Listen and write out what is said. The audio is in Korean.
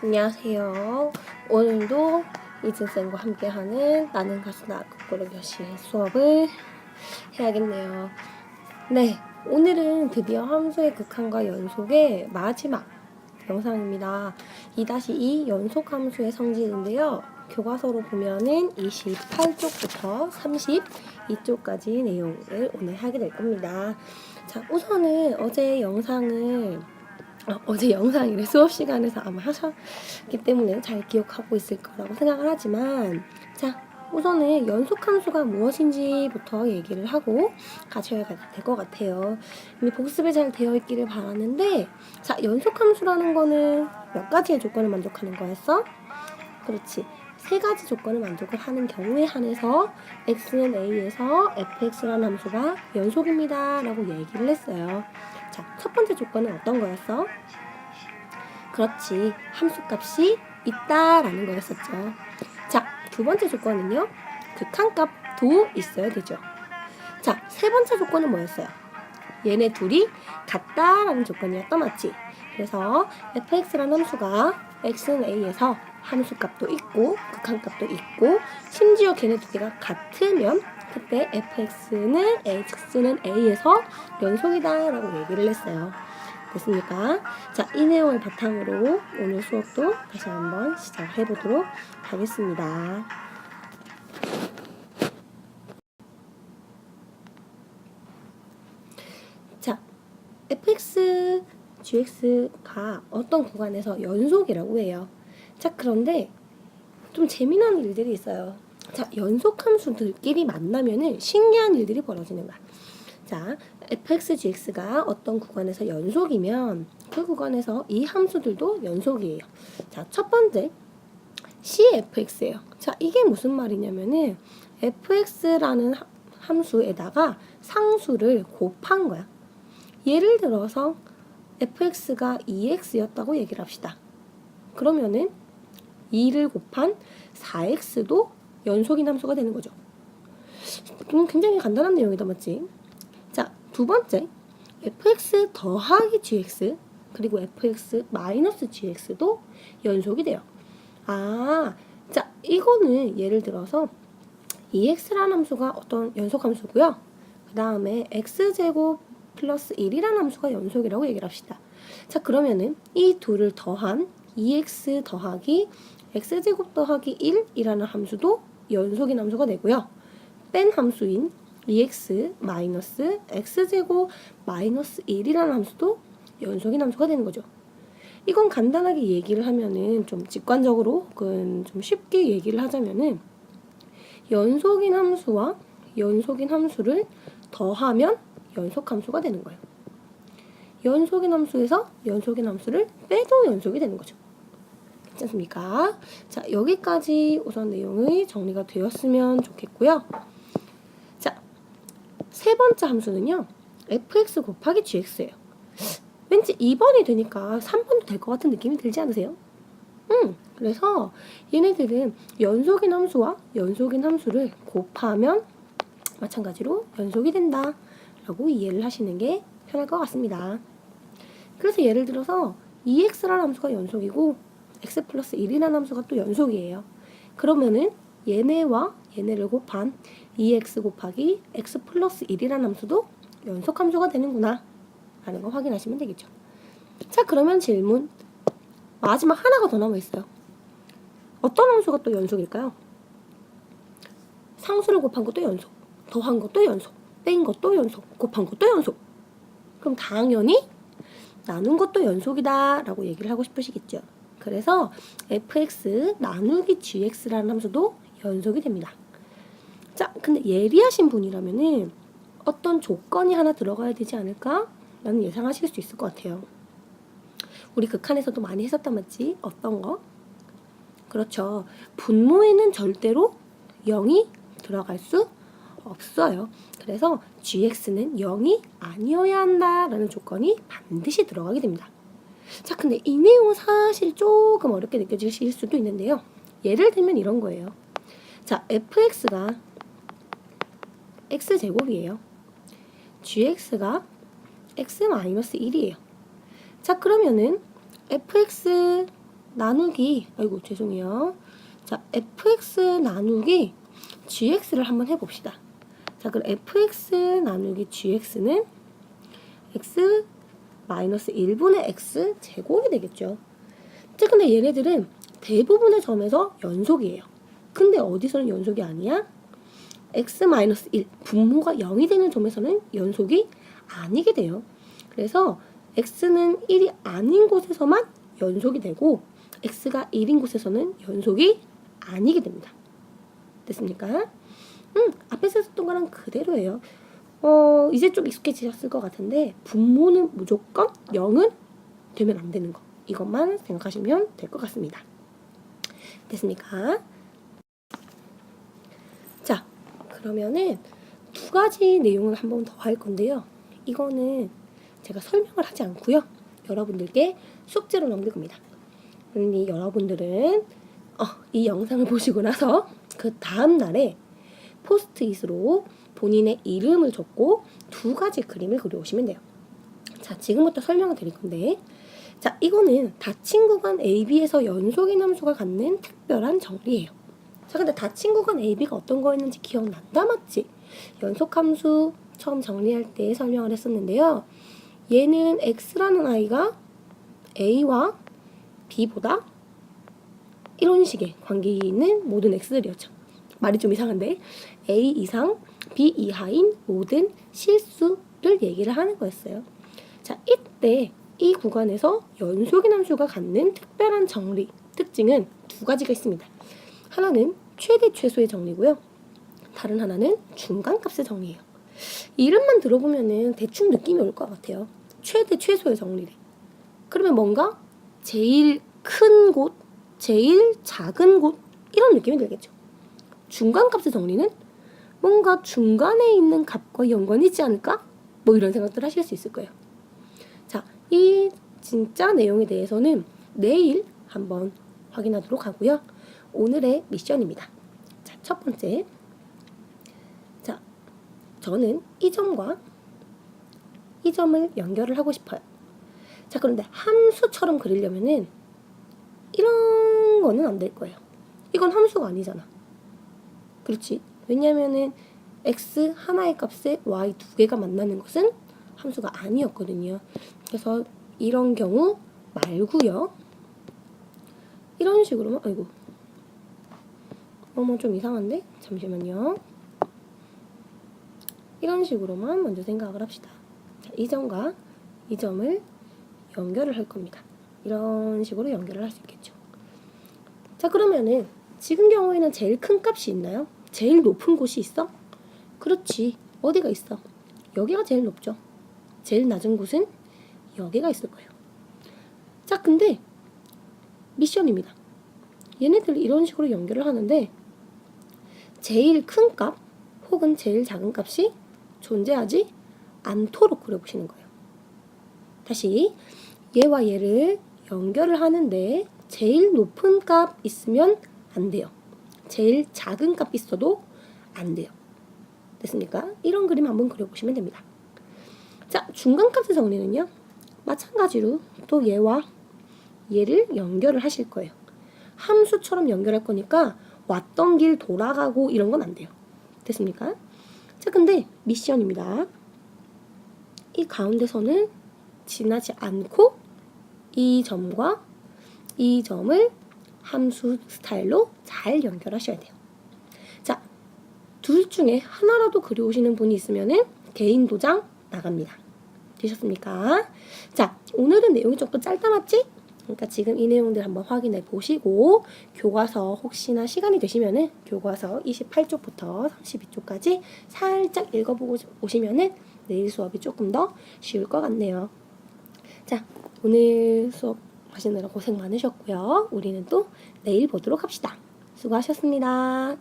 안녕하세요. 오늘도 이진쌤과 함께하는 나는 가수다 거꾸로 교실 수업을 해야겠네요. 네, 오늘은 드디어 함수의 극한과 연속의 마지막 영상입니다. 2-2 연속 함수의 성질인데요. 교과서로 보면은 28쪽부터 32쪽까지 내용을 오늘 하게 될 겁니다. 자, 우선은 어제 영상이래 수업 시간에서 아마 하셨기 때문에 잘 기억하고 있을 거라고 생각을 하지만, 자, 우선은 연속함수가 무엇인지부터 얘기를 하고 가셔야 될 것 같아요. 이미 복습이 잘 되어 있기를 바라는데, 자, 연속함수라는 거는 몇 가지의 조건을 만족하는 거였어? 그렇지. 3가지 조건을 만족을 하는 경우에 한해서 x는 a에서 fx라는 함수가 연속입니다 라고 얘기를 했어요. 자, 첫 번째 조건은 어떤 거였어? 그렇지. 함수값이 있다라는 거였었죠. 자, 두 번째 조건은요. 극한값도 있어야 되죠. 자, 세 번째 조건은 뭐였어요? 얘네 둘이 같다라는 조건이었다, 맞지? 그래서 fx라는 함수가 x는 a에서 함수값도 있고 극한값도 있고 심지어 걔네 두 개가 같으면 그때 fx는 x는 a에서 연속이다 라고 얘기를 했어요. 됐습니까? 자, 이 내용을 바탕으로 오늘 수업도 다시 한번 시작해 보도록 하겠습니다. 자, fx, gx가 어떤 구간에서 연속이라고 해요. 자, 그런데 좀 재미난 일들이 있어요. 자, 연속함수들끼리 만나면은 신기한 일들이 벌어지는 거야. 자, fx, gx가 어떤 구간에서 연속이면 그 구간에서 이 함수들도 연속이에요. 자, 첫 번째 cfx예요. 자, 이게 무슨 말이냐면은 fx라는 함수에다가 상수를 곱한 거야. 예를 들어서 fx가 2x였다고 얘기를 합시다. 그러면은 2를 곱한 4x도 연속인 함수가 되는 거죠. 굉장히 간단한 내용이다, 맞지? 자, 두 번째, fx 더하기 gx 그리고 fx 마이너스 gx도 연속이 돼요. 아, 자, 이거는 예를 들어서 2x라는 함수가 어떤 연속 함수고요. 그 다음에 x제곱 플러스 1이라는 함수가 연속이라고 얘기를 합시다. 자, 그러면은 이 둘을 더한 2x 더하기 x제곱 더하기 1이라는 함수도 연속인 함수가 되고요. 뺀 함수인 2x 마이너스 x제곱 마이너스 1이라는 함수도 연속인 함수가 되는 거죠. 이건 간단하게 얘기를 하면은 좀 직관적으로 좀 쉽게 얘기를 하자면은 연속인 함수와 연속인 함수를 더하면 연속함수가 되는 거예요. 연속인 함수에서 연속인 함수를 빼도 연속이 되는 거죠. 괜찮습니까? 자, 여기까지 우선 내용이 정리가 되었으면 좋겠고요. 자, 세 번째 함수는요. fx 곱하기 gx예요. 왠지 2번이 되니까 3번도 될 것 같은 느낌이 들지 않으세요? 그래서 얘네들은 연속인 함수와 연속인 함수를 곱하면 마찬가지로 연속이 된다 라고 이해를 하시는 게 편할 것 같습니다. 그래서 예를 들어서 2x라는 함수가 연속이고 x 플러스 1이라는 함수가 또 연속이에요. 그러면은 얘네와 얘네를 곱한 2x 곱하기 x 플러스 1이라는 함수도 연속 함수가 되는구나 라는 거 확인하시면 되겠죠. 자, 그러면 질문. 마지막 하나가 더 남아있어요. 어떤 함수가 또 연속일까요? 상수를 곱한 것도 연속, 더한 것도 연속, 뺀 것도 연속, 곱한 것도 연속. 그럼 당연히 나눈 것도 연속이다 라고 얘기를 하고 싶으시겠죠. 그래서 fx 나누기 gx라는 함수도 연속이 됩니다. 자, 근데 예리하신 분이라면은 어떤 조건이 하나 들어가야 되지 않을까? 라는 예상하실 수 있을 것 같아요. 우리 극한에서도 많이 했었단 말이지. 어떤 거? 그렇죠. 분모에는 절대로 0이 들어갈 수 없어요. 그래서 gx는 0이 아니어야 한다라는 조건이 반드시 들어가게 됩니다. 자, 근데 이 내용은 사실 조금 어렵게 느껴지실 수도 있는데요. 예를 들면 이런 거예요. 자, fx가 x제곱이에요. gx가 x-1이에요. 자, 그러면은 fx 나누기, 아이고 죄송해요. 자, fx 나누기 gx를 한번 해봅시다. 자, 그럼 fx 나누기 gx는 x 마이너스 1분의 x 제곱이 되겠죠. 자, 근데 얘네들은 대부분의 점에서 연속이에요. 근데 어디서는 연속이 아니야? x 마이너스 1, 분모가 0이 되는 점에서는 연속이 아니게 돼요. 그래서 x는 1이 아닌 곳에서만 연속이 되고 x가 1인 곳에서는 연속이 아니게 됩니다. 됐습니까? 앞에서 했던 거랑 그대로예요. 이제 좀 익숙해지셨을 것 같은데 분모는 무조건 0은 되면 안 되는 거. 이것만 생각하시면 될 것 같습니다. 됐습니까? 자, 그러면은 두 가지 내용을 한 번 더 할 건데요. 이거는 제가 설명을 하지 않고요. 여러분들께 숙제로 넘길 겁니다. 그러니 여러분들은 이 영상을 보시고 나서 그 다음 날에 포스트잇으로 본인의 이름을 적고 두 가지 그림을 그려오시면 돼요. 자, 지금부터 설명을 드릴 건데, 자, 이거는 닫힌 구간 AB에서 연속인 함수가 갖는 특별한 정리예요. 자, 근데 닫힌 구간 AB가 어떤 거였는지 기억난다, 맞지? 연속함수 처음 정리할 때 설명을 했었는데요. 얘는 x라는 아이가 a와 b보다 이런 식의 관계에 있는 모든 x들이었죠. 말이 좀 이상한데 a 이상 b 이하인 모든 실수를 얘기를 하는 거였어요. 자, 이때 이 구간에서 연속인 함수가 갖는 특별한 정리, 특징은 두 가지가 있습니다. 하나는 최대 최소의 정리고요. 다른 하나는 중간값의 정리예요. 이름만 들어보면은 대충 느낌이 올 것 같아요. 최대 최소의 정리래. 그러면 뭔가 제일 큰 곳, 제일 작은 곳 이런 느낌이 들겠죠. 중간값의 정리는 뭔가 중간에 있는 값과 연관이 있지 않을까? 뭐 이런 생각들 하실 수 있을 거예요. 자, 이 진짜 내용에 대해서는 내일 한번 확인하도록 하고요. 오늘의 미션입니다. 자, 첫 번째. 자, 저는 이 점과 이 점을 연결을 하고 싶어요. 자, 그런데 함수처럼 그리려면은 이런 거는 안 될 거예요. 이건 함수가 아니잖아. 그렇지? 왜냐면은 x 하나의 값에 y 두 개가 만나는 것은 함수가 아니었거든요. 그래서 이런 경우 말고요. 이런 식으로만, 아이고, 좀 이상한데? 잠시만요. 이런 식으로만 먼저 생각을 합시다. 자, 이 점과 이 점을 연결을 할 겁니다. 이런 식으로 연결을 할 수 있겠죠. 자, 그러면은 지금 경우에는 제일 큰 값이 있나요? 제일 높은 곳이 있어? 그렇지. 어디가 있어? 여기가 제일 높죠. 제일 낮은 곳은 여기가 있을 거예요. 자, 근데 미션입니다. 얘네들 이런 식으로 연결을 하는데 제일 큰 값 혹은 제일 작은 값이 존재하지 않도록 그려보시는 거예요. 다시 얘와 얘를 연결을 하는데 제일 높은 값 있으면 안 돼요. 제일 작은 값 있어도 안 돼요. 됐습니까? 이런 그림 한번 그려보시면 됩니다. 자, 중간값의 정리는요. 마찬가지로 또 얘와 얘를 연결을 하실 거예요. 함수처럼 연결할 거니까 왔던 길 돌아가고 이런 건 안 돼요. 됐습니까? 자, 근데 미션입니다. 이 가운데서는 지나지 않고 이 점과 이 점을 함수 스타일로 잘 연결하셔야 돼요. 자, 둘 중에 하나라도 그려오시는 분이 있으면은 개인 도장 나갑니다. 되셨습니까? 자, 오늘은 내용이 조금 짧다 맞지? 그러니까 지금 이 내용들 한번 확인해 보시고 교과서 혹시나 시간이 되시면은 교과서 28쪽부터 32쪽까지 살짝 읽어보고 오시면은 내일 수업이 조금 더 쉬울 것 같네요. 자, 오늘 수업 하시느라 고생 많으셨고요. 우리는 또 내일 보도록 합시다. 수고하셨습니다.